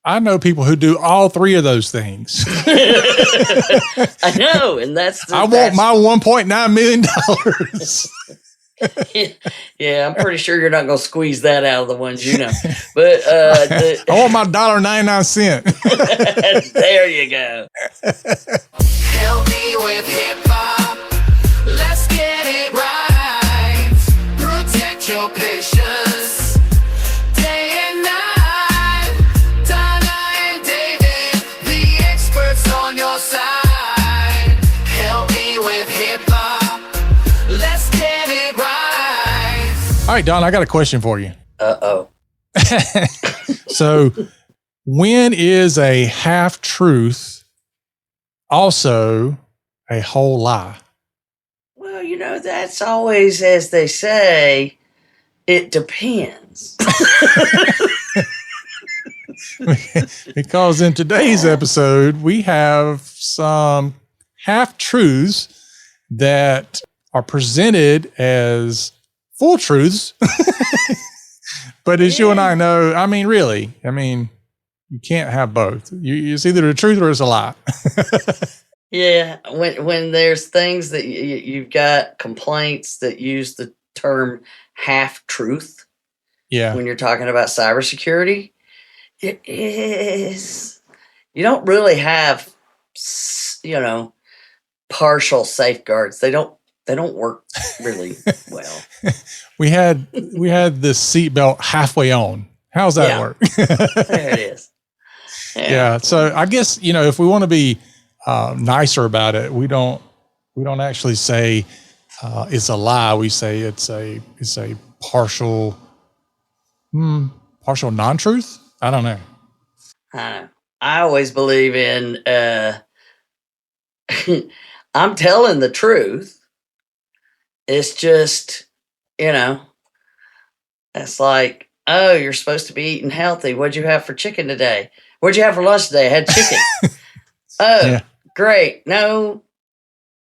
I know people who do all three of those things. I know, and I want my $1.9 million. Yeah, I'm pretty sure you're not going to squeeze that out of the ones you know. But I want my $1.99. There you go. Help me with hip hop. Let's get it right. Protect your patience. Day and night. Donna and David, the experts on your side. Help me with hip hop. Let's get it right. All right, Don, I got a question for you. Uh-oh. So when is a half-truth also a whole lie? Well, that's always, as they say, it depends. Because in today's episode, we have some half-truths that are presented as full truths. But as you and I know, really, you can't have both. It's either the truth or it's a lie. Yeah, when there's things that you've got complaints that use the term half-truth. Yeah. When you're talking about cybersecurity, it is, you don't really have, partial safeguards. They don't work really well. We had this seatbelt halfway on. How's that work? There it is. Yeah. So I guess, if we want to be nicer about it, we don't actually say it's a lie. We say it's a partial non-truth. I don't know. I always believe in I'm telling the truth. It's just, it's like, oh, you're supposed to be eating healthy. What'd you have for chicken today? What'd you have for lunch today? I had chicken. Great. No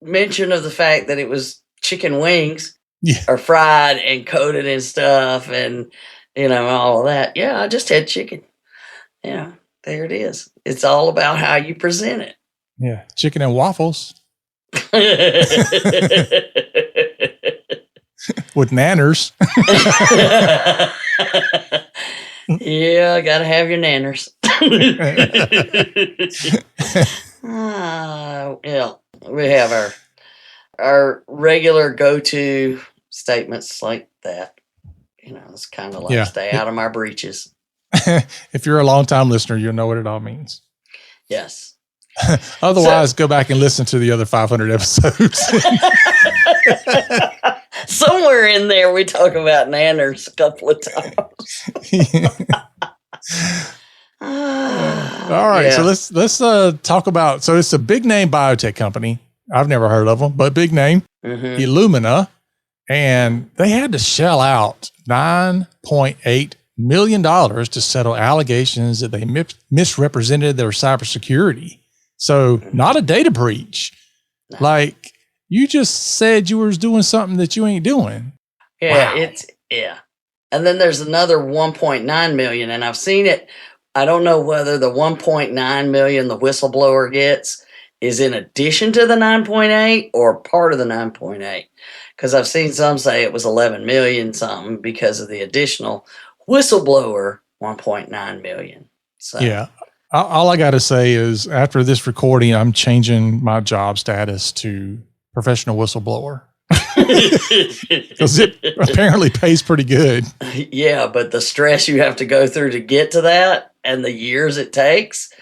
mention of the fact that it was chicken wings or fried and coated and stuff and, all of that. Yeah, I just had chicken. There it is. It's all about how you present it. Yeah. Chicken and waffles. With nanners. Yeah, gotta have your nanners. We have our regular go-to statements like that. It's kind of like stay out of my breeches. If you're a long-time listener, you'll know what it all means. Yes. Otherwise, go back and listen to the other 500 episodes. Somewhere in there, we talk about nanners a couple of times. All right, so let's talk about. So it's a big name biotech company. I've never heard of them, but big name, Illumina, and they had to shell out $9.8 million to settle allegations that they misrepresented their cybersecurity. So not a data breach. No. Like you just said you were doing something that you ain't doing. Yeah, wow. And then there's another 1.9 million, and I've seen it. I don't know whether the 1.9 million the whistleblower gets is in addition to the 9.8 or part of the 9.8. Because I've seen some say it was 11 million something because of the additional whistleblower 1.9 million. So yeah. All I got to say is after this recording, I'm changing my job status to professional whistleblower. Because it apparently pays pretty good. Yeah, but the stress you have to go through to get to that and the years it takes,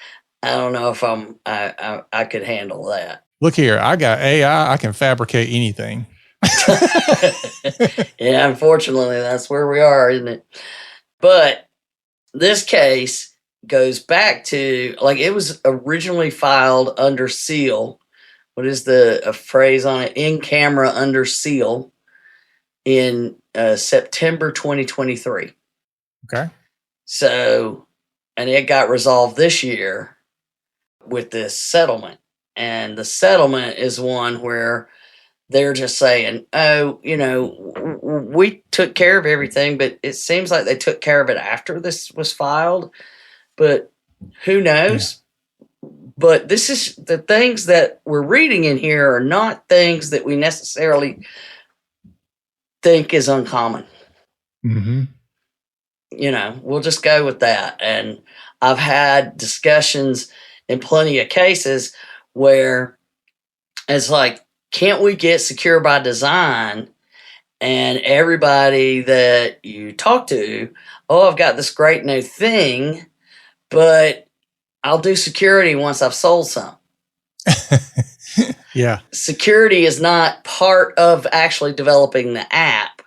I don't know if I could handle that. Look here, I got AI. I can fabricate anything. Yeah, unfortunately, that's where we are, isn't it? But this case goes back to, like, it was originally filed under seal. What is a phrase on it? In camera under seal in September 2023. Okay. So, and it got resolved this year with this settlement. And the settlement is one where they're just saying, oh, we took care of everything, but it seems like they took care of it after this was filed. But Who knows? But this is the things that we're reading in here are not things that we necessarily think is uncommon. Mm-hmm. We'll just go with that. And I've had discussions in plenty of cases where it's like, can't we get secure by design? And everybody that you talk to, oh, I've got this great new thing, but I'll do security once I've sold some. Yeah. Security is not part of actually developing the app.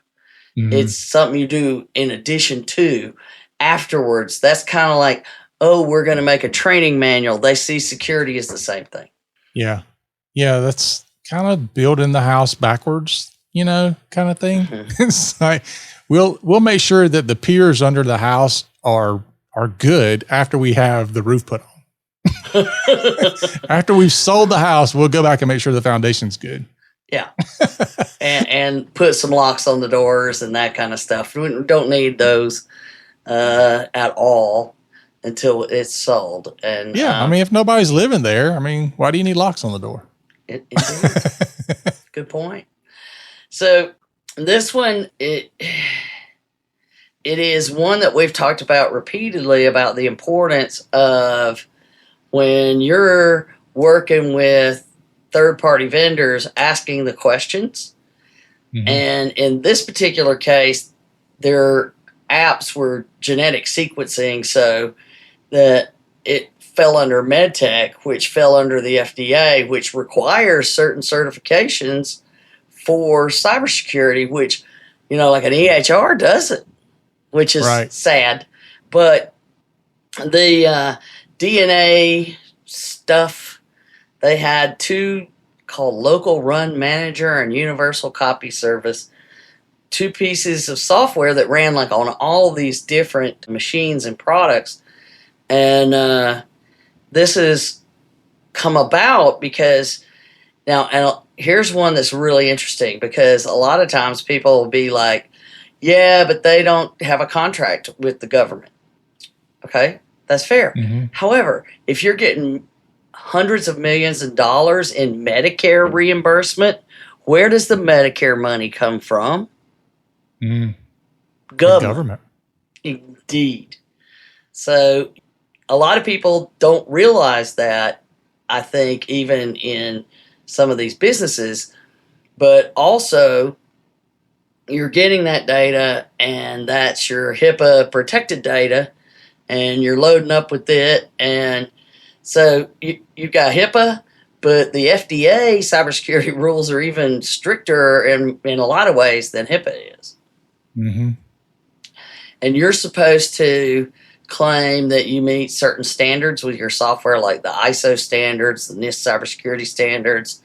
Mm-hmm. It's something you do in addition to afterwards. That's kind of like, oh, we're going to make a training manual. They see security as the same thing. Yeah. Yeah. That's kind of building the house backwards, kind of thing. Mm-hmm. It's like, we'll make sure that the piers under the house are good after we have the roof put on. After we've sold the house, we'll go back and make sure the foundation's good. Yeah. and put some locks on the doors and that kind of stuff. We don't need those at all until it's sold. And yeah, if nobody's living there, why do you need locks on the door? Good point. So this one, it is one that we've talked about repeatedly about the importance of when you're working with third-party vendors asking the questions. Mm-hmm. And in this particular case, their apps were genetic sequencing, so that it fell under medtech, which fell under the FDA, which requires certain certifications for cybersecurity, which, like an EHR doesn't, which is sad. But the DNA stuff, they had two called Local Run Manager and Universal Copy Service, two pieces of software that ran like on all these different machines and products. And this has come about because now, and here's one that's really interesting, because a lot of times people will be like, yeah, but they don't have a contract with the government. Okay, that's fair. Mm-hmm. However, if you're getting hundreds of millions of dollars in Medicare reimbursement, where does the Medicare money come from? Government. Indeed. So a lot of people don't realize that, I think, even in some of these businesses, but also you're getting that data, and that's your HIPAA protected data, and you're loading up with it. And so you've got HIPAA, but the FDA cybersecurity rules are even stricter in a lot of ways than HIPAA is. Mm-hmm. And you're supposed to claim that you meet certain standards with your software, like the ISO standards, the NIST cybersecurity standards.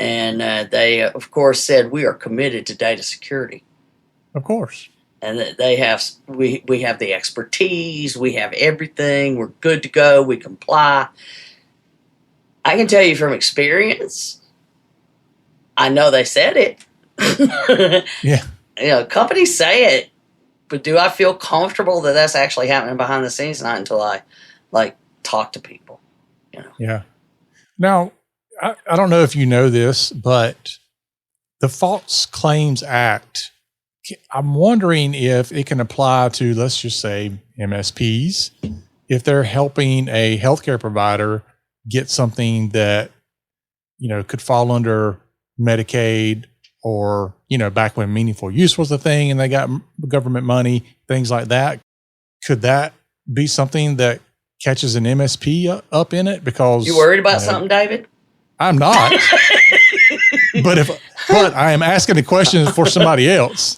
And they, of course, said we are committed to data security. Of course. And they have, we have the expertise, we have everything, we're good to go, we comply. I can tell you from experience, I know they said it. Yeah. Companies say it, but do I feel comfortable that that's actually happening behind the scenes? Not until I talk to people. Yeah. Now, I don't know if you know this, but the False Claims Act, I'm wondering if it can apply to, let's just say, MSPs, if they're helping a healthcare provider get something that, could fall under Medicaid, or, back when meaningful use was a thing and they got government money, things like that. Could that be something that catches an MSP up in it? Because you worried about something, David? I'm not. but I am asking the question for somebody else.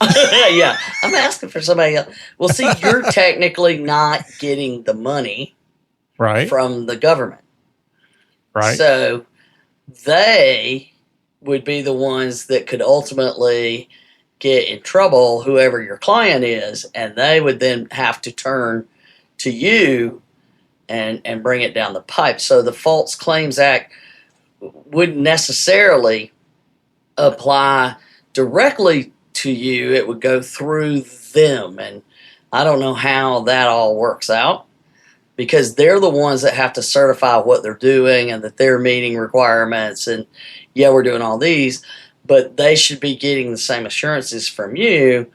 Yeah, I'm asking for somebody else. Well, see, you're technically not getting the money from the government. Right. So they would be the ones that could ultimately get in trouble, whoever your client is, and they would then have to turn to you and bring it down the pipe. So the False Claims Act wouldn't necessarily apply directly to you. It would go through them, and I don't know how that all works out. because they're the ones that have to certify what they're doing and that they're meeting requirements. And yeah, we're doing all these, but they should be getting the same assurances from you.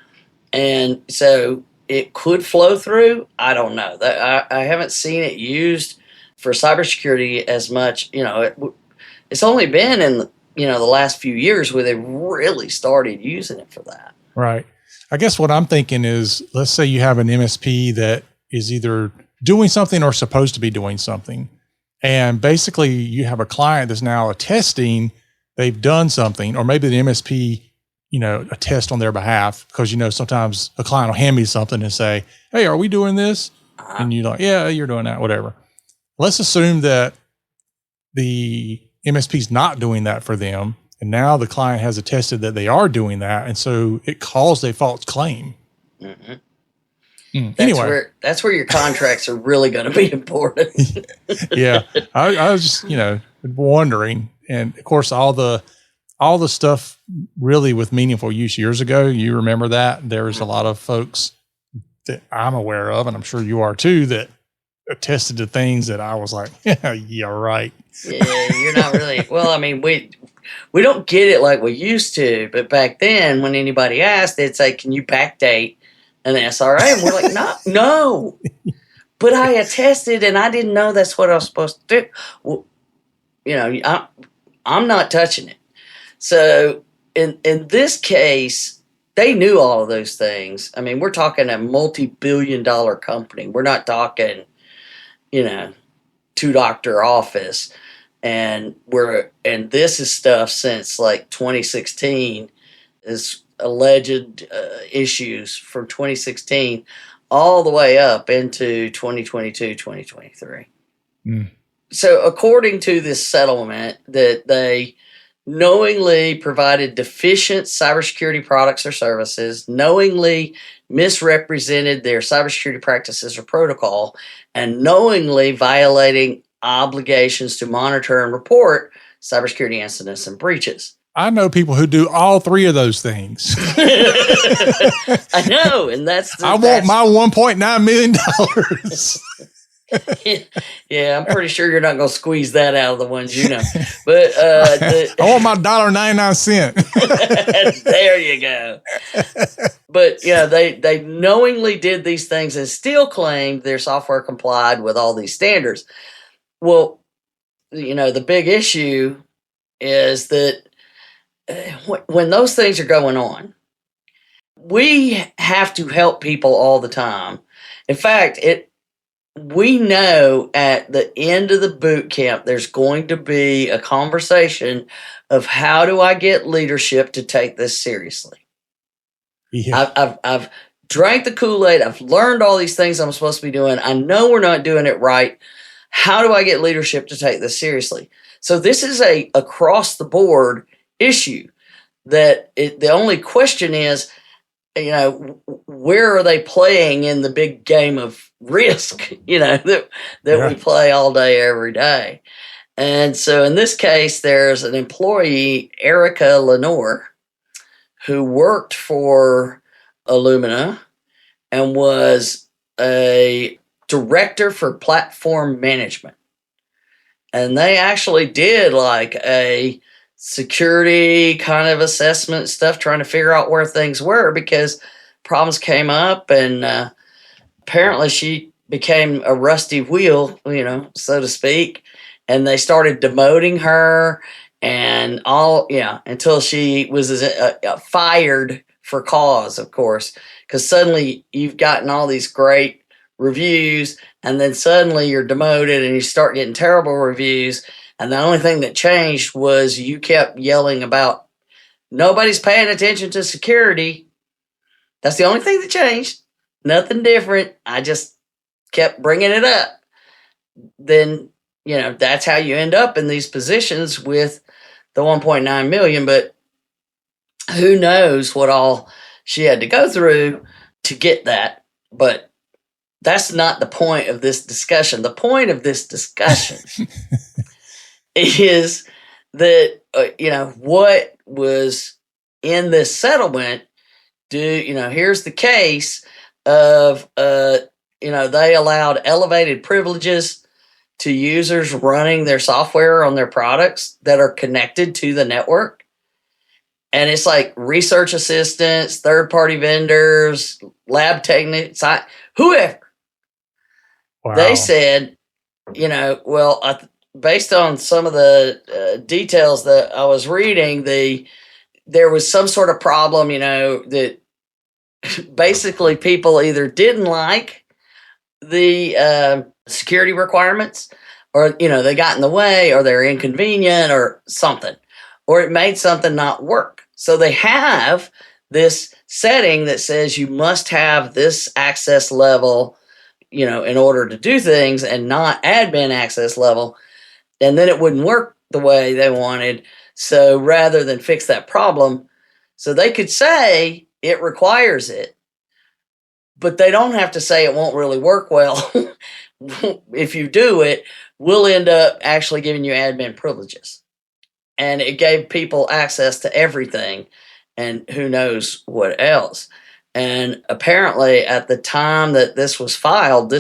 And so it could flow through. I don't know. I haven't seen it used for cybersecurity as much. It's only been in the last few years where they really started using it for that. Right. I guess what I'm thinking is, let's say you have an MSP that is either doing something or supposed to be doing something. And basically you have a client that's now attesting they've done something, or maybe the MSP, attest on their behalf, because, sometimes a client will hand me something and say, hey, are we doing this? And you're like, yeah, you're doing that, whatever. Let's assume that the MSP is not doing that for them. And now the client has attested that they are doing that. And so it caused a false claim. Anyway, that's where your contracts are really going to be important. Yeah. I was just, wondering. And of course, all the stuff really with meaningful use years ago, you remember that there was a lot of folks that I'm aware of, and I'm sure you are too, that attested to things that I was like, yeah, right. Yeah, you're not really, well, I mean, we don't get it like we used to, but back then when anybody asked, they'd say, can you backdate an SRA? And we're like, no, but I attested and I didn't know that's what I was supposed to do. Well, I'm not touching it. So in this case, they knew all of those things. I mean, we're talking a multi-billion-dollar company. We're not talking, two-doctor office. And this is stuff since like 2016, is alleged issues from 2016 all the way up into 2022, 2023. So according to this settlement, that they knowingly provided deficient cybersecurity products or services, knowingly misrepresented their cybersecurity practices or protocol, and knowingly violating obligations to monitor and report cybersecurity incidents and breaches. I know people who do all three of those things. I know, and I want my $1.9 million. Yeah, I'm pretty sure you're not going to squeeze that out of the ones you know. But I want my $1.99. There you go. But yeah, they knowingly did these things and still claimed their software complied with all these standards. Well, the big issue is that when those things are going on, we have to help people all the time. In fact, we know at the end of the boot camp, there's going to be a conversation of how do I get leadership to take this seriously? Yeah. I've drank the Kool-Aid. I've learned all these things I'm supposed to be doing. I know we're not doing it right. How do I get leadership to take this seriously? So this is a across the board issue that the only question is, where are they playing in the big game of risk, that we play all day, every day. And so in this case, there's an employee, Erica Lenore, who worked for Illumina and was a director for platform management. And they actually did like a security kind of assessment stuff, trying to figure out where things were because problems came up, and apparently she became a rusty wheel, so to speak, and they started demoting her and until she was fired for cause, of course, because suddenly you've gotten all these great reviews and then suddenly you're demoted and you start getting terrible reviews. And the only thing that changed was you kept yelling about nobody's paying attention to security. That's the only thing that changed. Nothing different. I just kept bringing it up. Then, that's how you end up in these positions with the 1.9 million. But who knows what all she had to go through to get that. But that's not the point of this discussion. The point of this discussion is that, what was in this settlement, here's the case of a they allowed elevated privileges to users running their software on their products that are connected to the network. And it's like research assistants, third-party vendors, lab technicians, whoever. Wow. They said, based on some of the details that I was reading, there was some sort of problem, that basically people either didn't like the security requirements, or they got in the way, or they're inconvenient or something, or it made something not work. So they have this setting that says you must have this access level, in order to do things, and not admin access level, and then it wouldn't work the way they wanted. So rather than fix that problem, so they could say it requires it, but they don't have to say it won't really work well. If you do it, we'll end up actually giving you admin privileges. And it gave people access to everything and who knows what else. And apparently at the time that this was filed,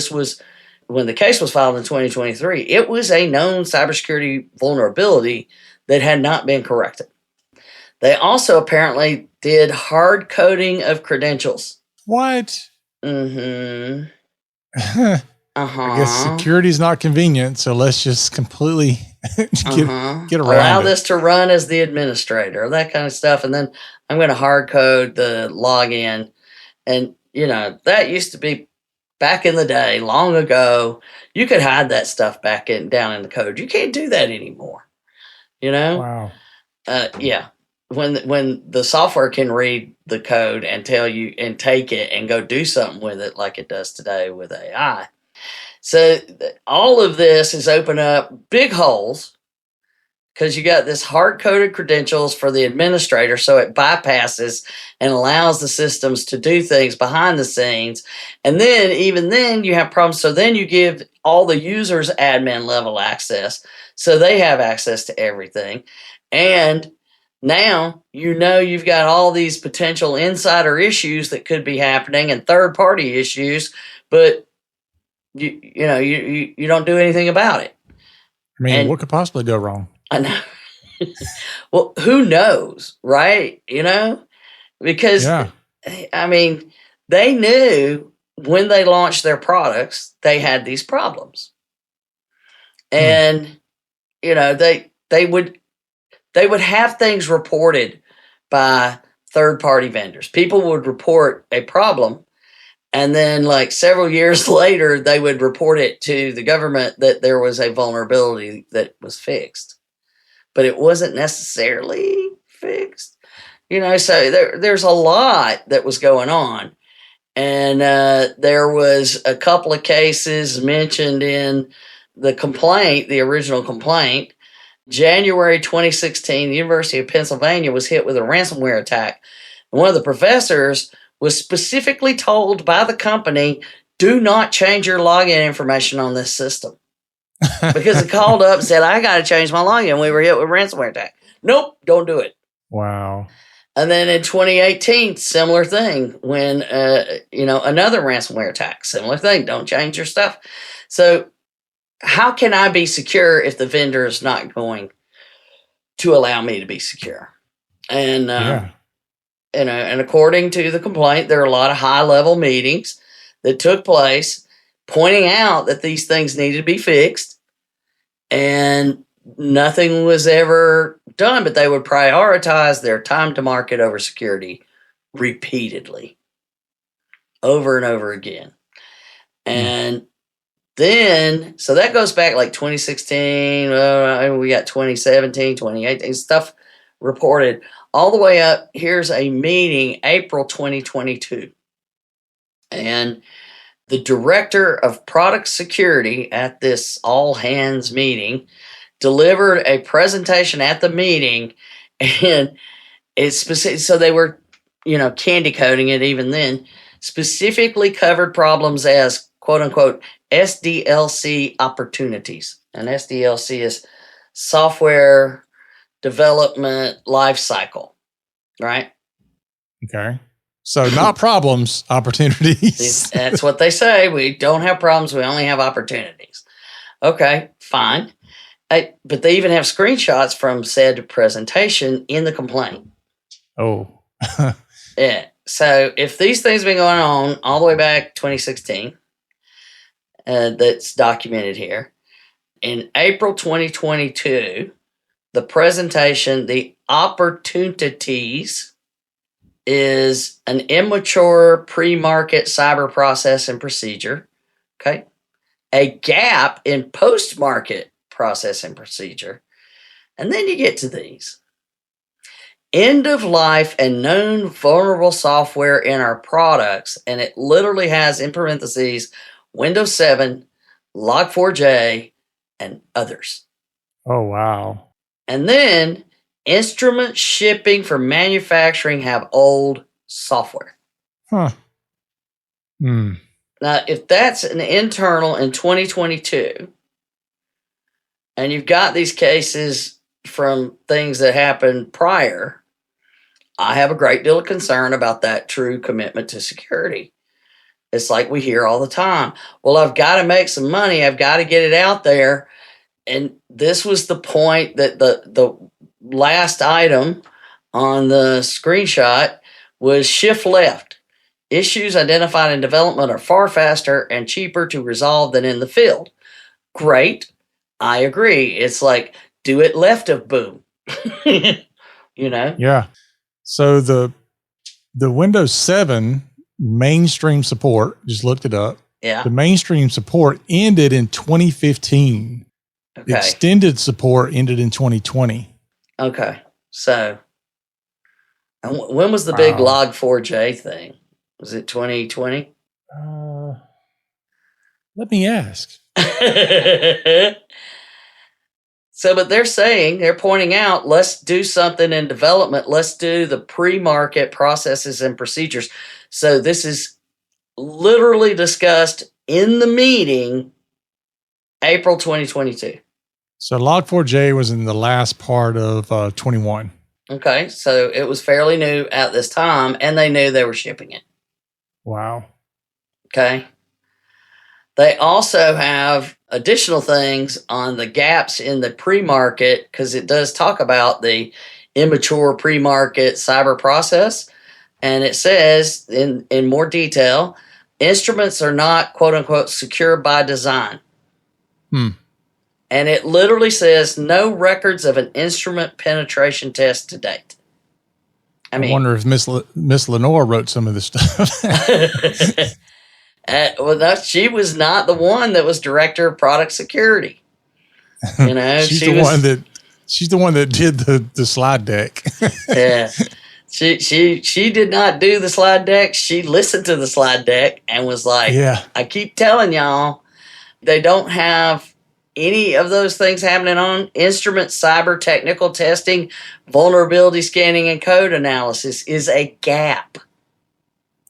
when the case was filed in 2023, it was a known cybersecurity vulnerability that had not been corrected. They also apparently did hard coding of credentials. What? Mm-hmm. I guess security is not convenient, so let's just completely get around Allow it. this to run as the administrator, that kind of stuff, and then I'm going to hard code the login. And that used to be back in the day, long ago. You could hide that stuff down in the code. You can't do that anymore. Wow. Yeah. When the software can read the code and tell you and take it and go do something with it, like it does today with AI. So all of this has opened up big holes, because you got this hard-coded credentials for the administrator, so it bypasses and allows the systems to do things behind the scenes. And then, even then, you have problems. So then you give all the users admin level access, so they have access to everything. And now you've got all these potential insider issues that could be happening and third-party issues, but you don't do anything about it. I mean, what could possibly go wrong? I know. Well, who knows, right? Because I mean, they knew when they launched their products, they had these problems. And they would have things reported by third-party vendors. People would report a problem, and then like several years later, they would report it to the government that there was a vulnerability that was fixed, but it wasn't necessarily fixed. So there's a lot that was going on. And there was a couple of cases mentioned in the complaint, the original complaint. January 2016, the University of Pennsylvania was hit with a ransomware attack. And one of the professors was specifically told by the company, do not change your login information on this system. Because it called up and said, I got to change my login. We were hit with a ransomware attack. Nope, don't do it. Wow. And then in 2018, similar thing, when, another ransomware attack, similar thing, don't change your stuff. So how can I be secure if the vendor is not going to allow me to be secure? And, and according to the complaint, there are a lot of high-level meetings that took place pointing out that these things needed to be fixed, and nothing was ever done, but they would prioritize their time to market over security repeatedly, over and over again. And then, so that goes back like 2016, we got 2017, 2018, stuff reported all the way up. Here's a meeting, April 2022. And the director of product security at this all hands meeting delivered a presentation at the meeting, and it's specific. So they were, candy coating it even then, specifically covered problems as quote unquote SDLC opportunities. And SDLC is software development life cycle, right? Okay. So not problems, opportunities. That's what they say. We don't have problems. We only have opportunities. Okay, fine. But they even have screenshots from said presentation in the complaint. Oh. Yeah. So if these things have been going on all the way back 2016, that's documented here. In April 2022, the presentation, the opportunities, is an immature pre-market cyber process and procedure. Okay. A gap in post-market process and procedure. And then you get to these. End of life and known vulnerable software in our products. And it literally has in parentheses Windows 7, Log4j, and others. Oh, wow. And then instrument shipping for manufacturing have old software. Huh. Now, if that's an internal in 2022, and you've got these cases from things that happened prior, I have a great deal of concern about that true commitment to security. It's like we hear all the time. Well, I've got to make some money. I've got to get it out there. And this was the point that the last item on the screenshot was shift left. Issues identified in development are far faster and cheaper to resolve than in the field. Great. I agree. It's like, do it left of boom. You know? Yeah. So the Windows 7 mainstream support, just looked it up. Yeah. The mainstream support ended in 2015. Okay. Extended support ended in 2020. Okay. So, and when was the big Log4j thing? Was it 2020? Let me ask. So, but they're pointing out, let's do something in development. Let's do the pre-market processes and procedures. So this is literally discussed in the meeting, April 2022. So Log4j was in the last part of 21. Okay. So it was fairly new at this time, and they knew they were shipping it. Wow. Okay. They also have additional things on the gaps in the pre-market, because it does talk about the immature pre-market cyber process. And it says in more detail, instruments are not, quote unquote, secure by design. And it literally says no records of an instrument penetration test to date. I wonder if Miss Lenore wrote some of this stuff. Well, no, she was not the one that was director of product security. You know, she's the one that did the slide deck. Yeah, she did not do the slide deck. She listened to the slide deck and was like, "Yeah, I keep telling y'all, they don't have any of those things happening on instrument cyber technical testing, vulnerability scanning, and code analysis is a gap.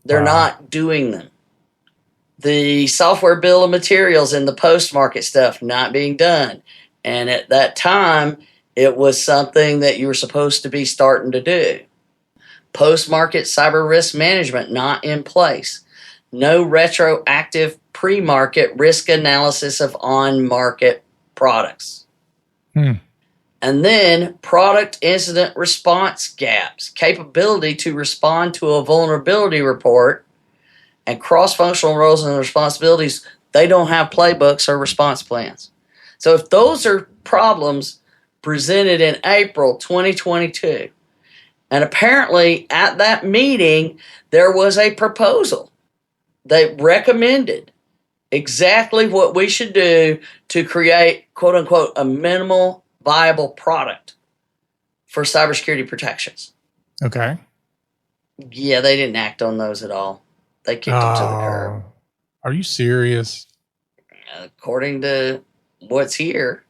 They're not doing them." The software bill of materials and the post-market stuff not being done. And at that time, it was something that you were supposed to be starting to do. Post-market cyber risk management not in place. No retroactive pre-market risk analysis of on-market products. And then product incident response gaps. Capability to respond to a vulnerability report and cross-functional roles and responsibilities, they don't have playbooks or response plans. So if those are problems presented in April 2022, and apparently at that meeting, there was a proposal that recommended exactly what we should do to create, quote unquote, a minimal viable product for cybersecurity protections. Okay. Yeah, they didn't act on those at all. They kicked them to the curb. Are you serious? According to what's here.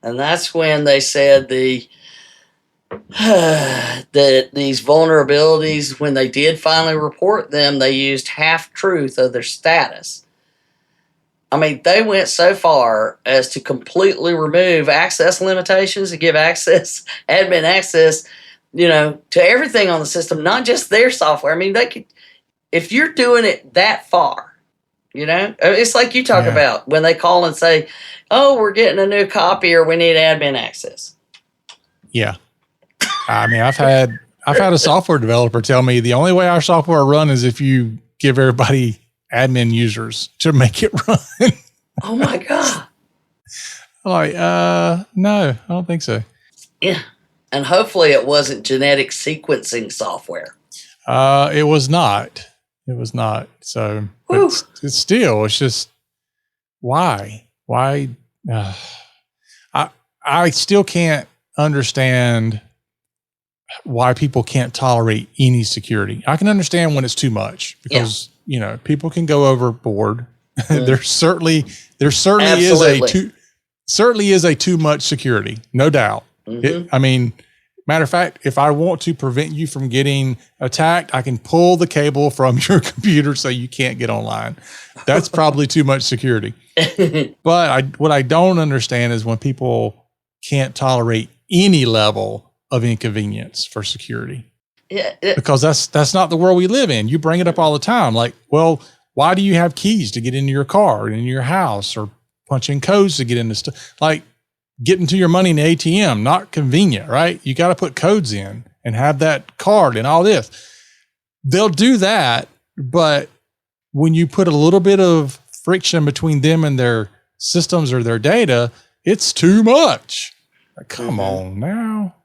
And that's when they said that these vulnerabilities, when they did finally report them, they used half-truth of their status. I mean, they went so far as to completely remove access limitations and give admin access, to everything on the system, not just their software. I mean, if you're doing it that far, it's like you talk about when they call and say, oh, we're getting a new copy or we need admin access. Yeah. I mean, I've had a software developer tell me the only way our software run is if you give everybody admin users to make it run. Oh my God. I'm like, no, I don't think so. Yeah. And hopefully it wasn't genetic sequencing software. It was not. It was not. So it's just, why? I still can't understand why people can't tolerate any security. I can understand when it's too much because, people can go overboard. Mm. there certainly is a too much security. No doubt. Mm-hmm. Matter of fact, if I want to prevent you from getting attacked, I can pull the cable from your computer so you can't get online. That's probably too much security. But what I don't understand is when people can't tolerate any level of inconvenience for security. Yeah, because that's not the world we live in. You bring it up all the time. Like, well, why do you have keys to get into your car and in your house, or punch in codes to get into stuff? Like, getting to your money in the ATM, not convenient, right? You got to put codes in and have that card and all this. They'll do that, but when you put a little bit of friction between them and their systems or their data, it's too much. Like, come on now.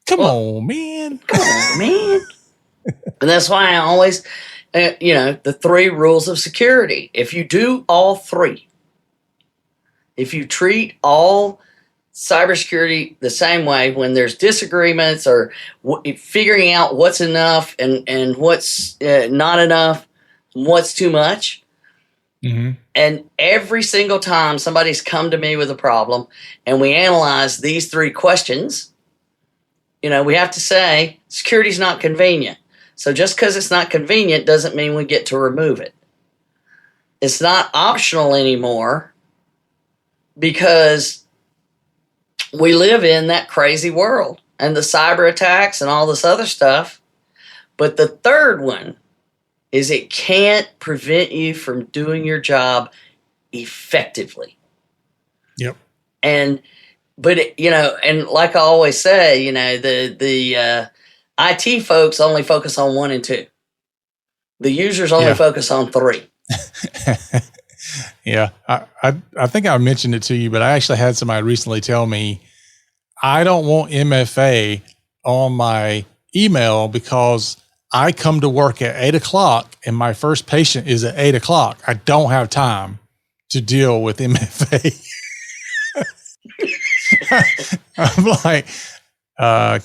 Come on, man. And that's why I always, the 3 rules of security. If you do all 3, if you treat all cybersecurity the same way, when there's disagreements or figuring out what's enough and what's not enough, what's too much. Mm-hmm. And every single time somebody's come to me with a problem and we analyze these 3 questions, we have to say security's not convenient. So just because it's not convenient doesn't mean we get to remove it. It's not optional anymore because we live in that crazy world and the cyber attacks and all this other stuff. But the 3rd one is it can't prevent you from doing your job effectively. Yep. But and like I always say, the IT folks only focus on 1 and 2. The users only focus on 3. Yeah, I think I mentioned it to you, but I actually had somebody recently tell me, I don't want MFA on my email because I come to work at 8:00 and my first patient is at 8:00. I don't have time to deal with MFA. I'm like,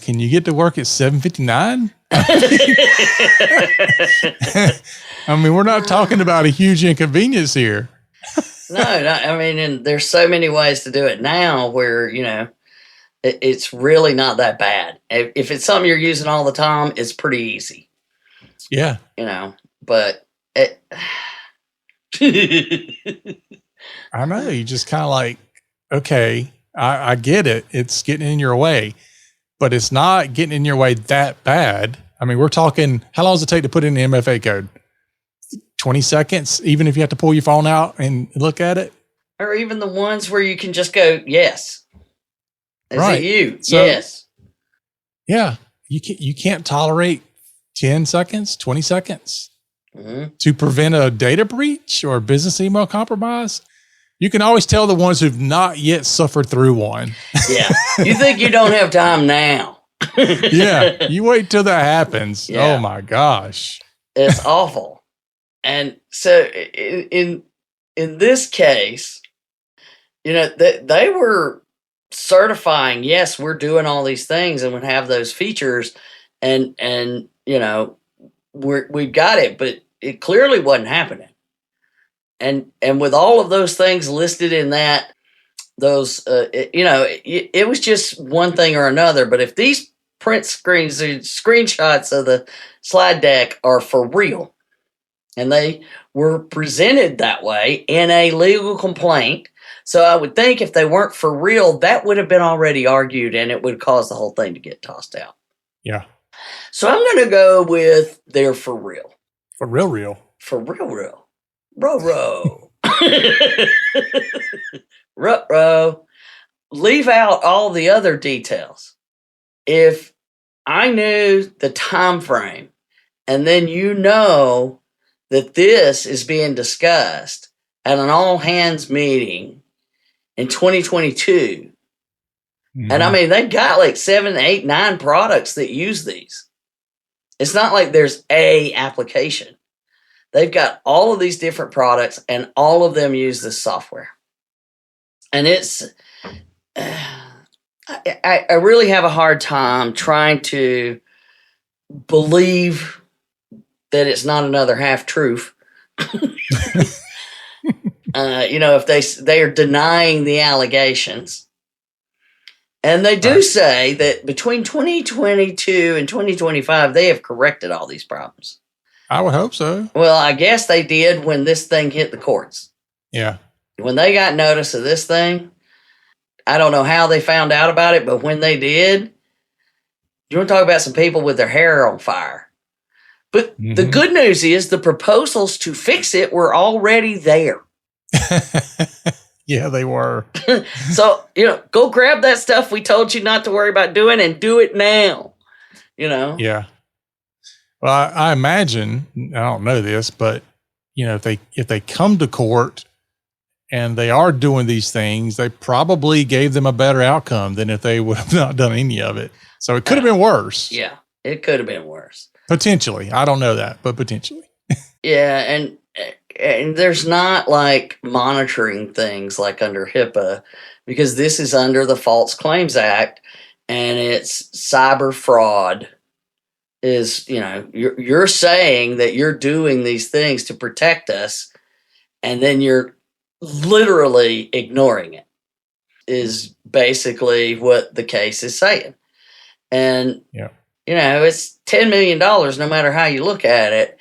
can you get to work at 7:59? We're not talking about a huge inconvenience here. No, and there's so many ways to do it now where, it's really not that bad. If it's something you're using all the time, it's pretty easy. Yeah. But I know, you just kind of like, okay, I get it. It's getting in your way, but it's not getting in your way that bad. We're talking, how long does it take to put in the MFA code? 20 seconds, even if you have to pull your phone out and look at it? Or even the ones where you can just go, yes. Is right. it you? So, yes. Yeah. You can't tolerate 10 seconds, 20 seconds to prevent a data breach or business email compromise. You can always tell the ones who've not yet suffered through one. Yeah. You think you don't have time now. Yeah. You wait till that happens. Yeah. Oh my gosh. It's awful. And so in this case, they were certifying, yes, we're doing all these things and would have those features and we've got it, but it clearly wasn't happening. And with all of those things listed in that, it was just one thing or another. But if these print screens, screenshots of the slide deck are for real, and they were presented that way in a legal complaint, so I would think if they weren't for real, that would have been already argued and it would cause the whole thing to get tossed out. Yeah. So I'm going to go with they're for real. For real. For real. Row. Ruh-roh. Leave out all the other details. If I knew the time frame, and then you know that this is being discussed at an all-hands meeting in 2022, and I mean, they've got like 7, 8, 9 products that use these. It's not like there's a application. They've got all of these different products, and all of them use this software. And it's, I really have a hard time trying to believe that it's not another half truth. If they are denying the allegations. And they do say that between 2022 and 2025, they have corrected all these problems. I would hope so. Well, I guess they did when this thing hit the courts. Yeah. When they got notice of this thing, I don't know how they found out about it, but when they did, you want to talk about some people with their hair on fire. But the good news is the proposals to fix it were already there. Yeah, they were. So, go grab that stuff we told you not to worry about doing and do it now. Yeah. Well, I imagine, I don't know this, but if they come to court and they are doing these things, they probably gave them a better outcome than if they would have not done any of it. So it could have been worse. Yeah, it could have been worse. Potentially. I don't know that, but potentially. Yeah, and there's not like monitoring things like under HIPAA, because this is under the False Claims Act, and it's cyber fraud. Is, you're saying that you're doing these things to protect us, and then you're literally ignoring it, is basically what the case is saying. And, it's $10 million, no matter how you look at it.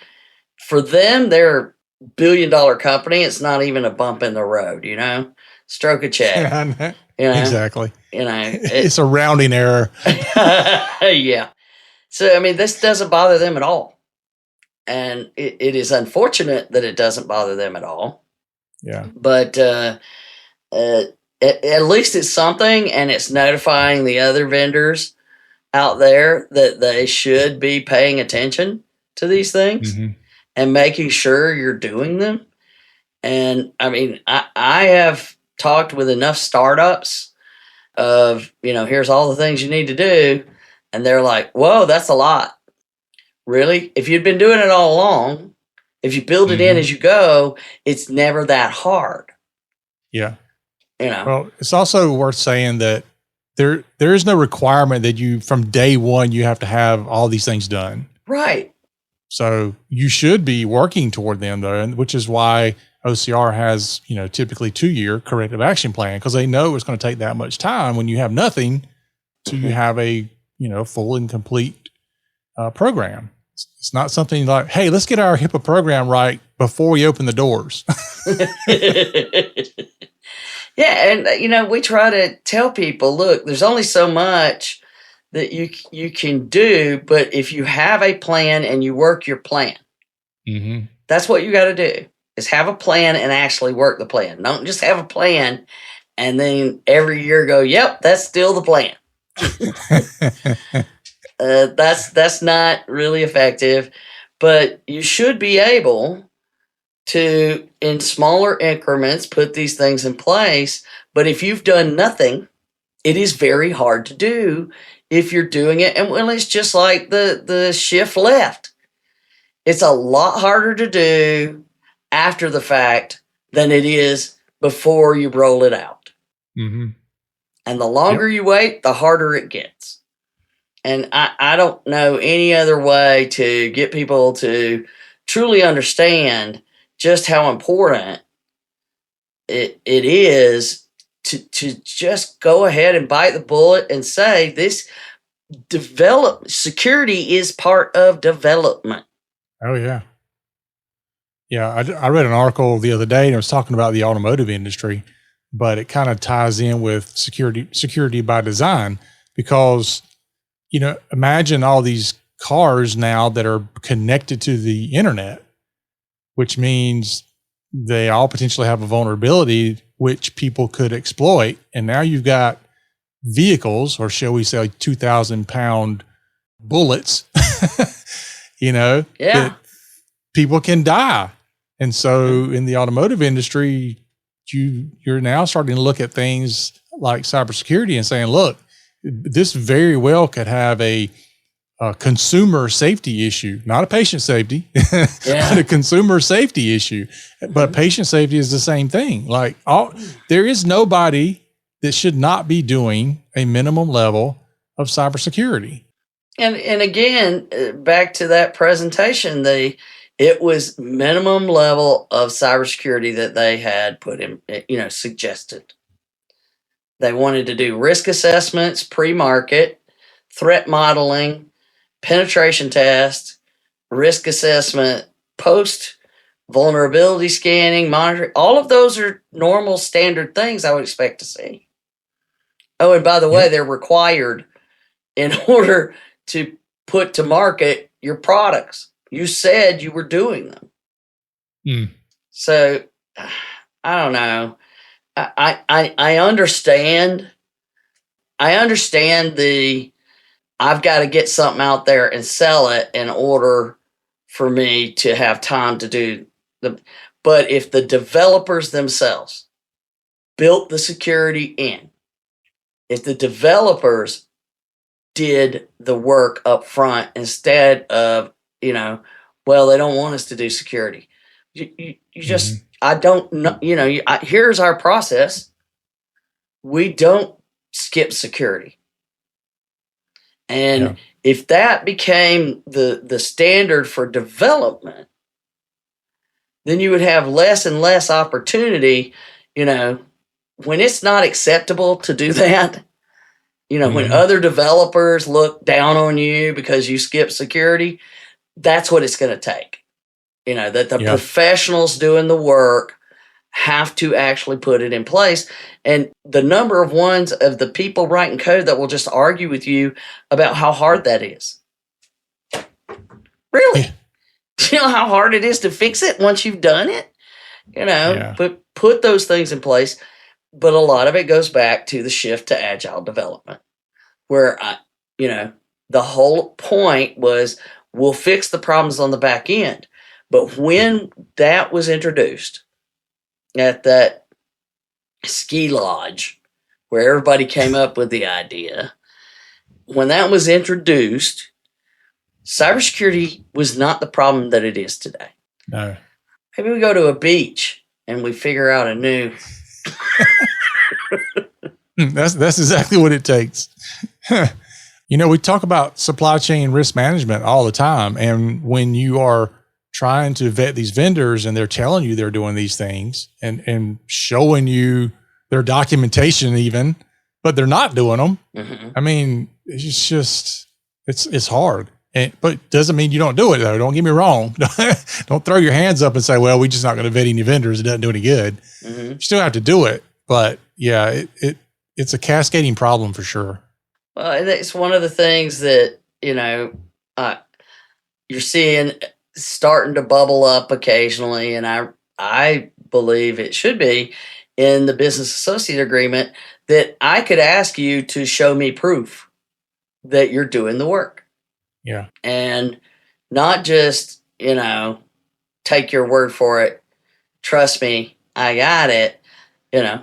For them, they're a $1 billion company. It's not even a bump in the road, stroke a check. Exactly. It's a rounding error. Yeah. So, I mean, this doesn't bother them at all. And it is unfortunate that it doesn't bother them at all. Yeah. But at least it's something, and it's notifying the other vendors out there that they should be paying attention to these things and making sure you're doing them. And, I mean, I have talked with enough startups of, here's all the things you need to do. And they're like, whoa, that's a lot. Really? If you'd been doing it all along, if you build it in as you go, it's never that hard. Yeah. Well, it's also worth saying that there is no requirement that you, from day one, you have to have all these things done. Right. So you should be working toward them, though, which is why OCR has, typically 2-year corrective action plan, because they know it's going to take that much time when you have nothing to have a full and complete program. It's not something like, hey, let's get our HIPAA program right before we open the doors. Yeah. And, we try to tell people, look, there's only so much that you can do, but if you have a plan and you work your plan, that's what you got to do, is have a plan and actually work the plan. Don't just have a plan and then every year go, yep, that's still the plan. That's not really effective, but you should be able to, in smaller increments, put these things in place. But if you've done nothing, it is very hard to do if you're doing it. And it's just like the shift left. It's a lot harder to do after the fact than it is before you roll it out. And the longer you wait, the harder it gets. And I don't know any other way to get people to truly understand just how important it is to just go ahead and bite the bullet and say this security is part of development. Oh, yeah. Yeah, I read an article the other day and it was talking about the automotive industry, but it kind of ties in with security by design, because imagine all these cars now that are connected to the internet. which means they all potentially have a vulnerability which people could exploit. And now you've got vehicles, or shall we say, like 2,000-pound bullets, that people can die. And so in the automotive industry, you're now starting to look at things like cybersecurity and saying, look, this very well could have a consumer safety issue, not a patient safety, but a consumer safety issue. But patient safety is the same thing. Like there is nobody that should not be doing a minimum level of cybersecurity. And again, back to that presentation, it was minimum level of cybersecurity that they had put in, suggested. They wanted to do risk assessments, pre-market, threat modeling, penetration test, risk assessment, post vulnerability scanning, monitoring. All of those are normal standard things I would expect to see. Oh, and by the way, they're required in order to put to market your products. You said you were doing them. So I don't know. I understand. I understand I've got to get something out there and sell it in order for me to have time to do but if the developers themselves built the security in, if the developers did the work up front instead of, well, they don't want us to do security. You just, I don't know, here's our process. We don't skip security. And if that became the standard for development, then you would have less and less opportunity, when it's not acceptable to do that, when other developers look down on you because you skip security, that's what it's going to take. That the professionals doing the work have to actually put it in place. And the number of ones of the people writing code that will just argue with you about how hard that is. Really? Do you know how hard it is to fix it once you've done it? Put those things in place. But a lot of it goes back to the shift to agile development, where, the whole point was we'll fix the problems on the back end. But when that was introduced at that ski lodge where everybody came up with the idea, when that was introduced, cybersecurity was not the problem that it is today. No. Maybe we go to a beach and we figure out a new... That's exactly what it takes. We talk about supply chain risk management all the time. And when you are trying to vet these vendors and they're telling you they're doing these things and showing you their documentation even, but they're not doing them. I mean, it's just, it's hard. But it doesn't mean you don't do it though. Don't get me wrong. Don't throw your hands up and say, well, we're just not going to vet any vendors. It doesn't do any good. You still have to do it. But yeah, it's a cascading problem for sure. Well, and it's one of the things that, you're seeing starting to bubble up occasionally. And I believe it should be in the business associate agreement that I could ask you to show me proof that you're doing the work. Yeah. And not just, take your word for it. Trust me, I got it.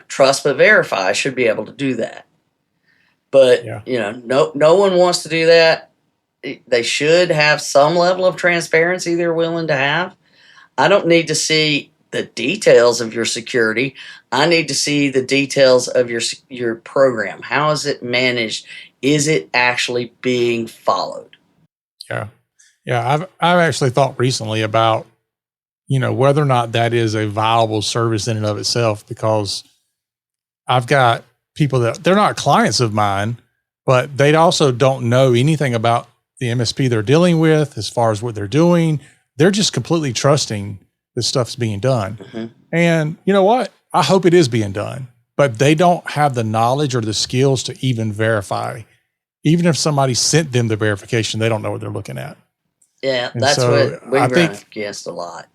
Trust but verify. I should be able to do that. But, no one wants to do that. They should have some level of transparency they're willing to have. I don't need to see the details of your security. I need to see the details of your program. How is it managed? Is it actually being followed? Yeah. Yeah. I've actually thought recently about, whether or not that is a viable service in and of itself, because I've got people that they're not clients of mine, but they also don't know anything about the MSP they're dealing with as far as what they're doing. They're just completely trusting this stuff's being done. And you know what? I hope it is being done, but they don't have the knowledge or the skills to even verify. Even if somebody sent them the verification, they don't know what they're looking at. Yeah, and that's so what we run against a lot.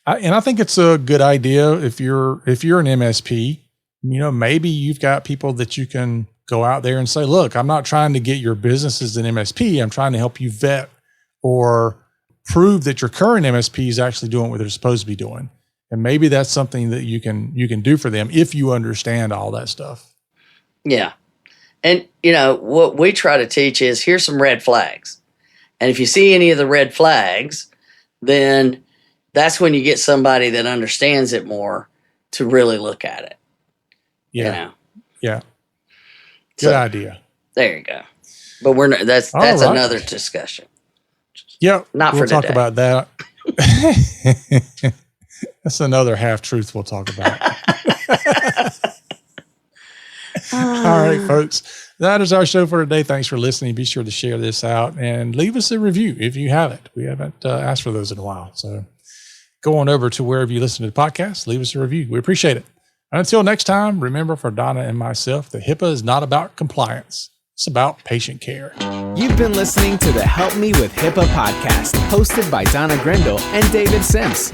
I think it's a good idea if you're an MSP, maybe you've got people that you can go out there and say, look, I'm not trying to get your business as an MSP. I'm trying to help you vet or prove that your current MSP is actually doing what they're supposed to be doing. And maybe that's something that you can do for them if you understand all that stuff. Yeah. And, what we try to teach is here's some red flags. And if you see any of the red flags, then that's when you get somebody that understands it more to really look at it. Yeah. Yeah. Good idea. There you go. But that's right. Another discussion. Yep. Not we'll for today. Talk about that. That's another half truth we'll talk about. All right, folks. That is our show for today. Thanks for listening. Be sure to share this out and leave us a review if you haven't. We haven't asked for those in a while. So go on over to wherever you listen to the podcast. Leave us a review. We appreciate it. Until next time, remember for Donna and myself, that HIPAA is not about compliance. It's about patient care. You've been listening to the Help Me with HIPAA podcast, hosted by Donna Grindle and David Sims.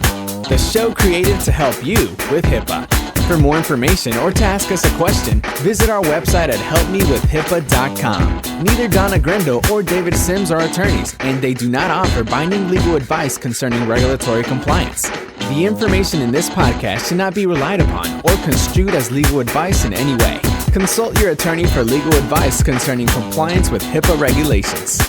The show created to help you with HIPAA. For more information or to ask us a question, visit our website at helpmewithhipaa.com. Neither Donna Grindle or David Sims are attorneys, and they do not offer binding legal advice concerning regulatory compliance. The information in this podcast should not be relied upon or construed as legal advice in any way. Consult your attorney for legal advice concerning compliance with HIPAA regulations.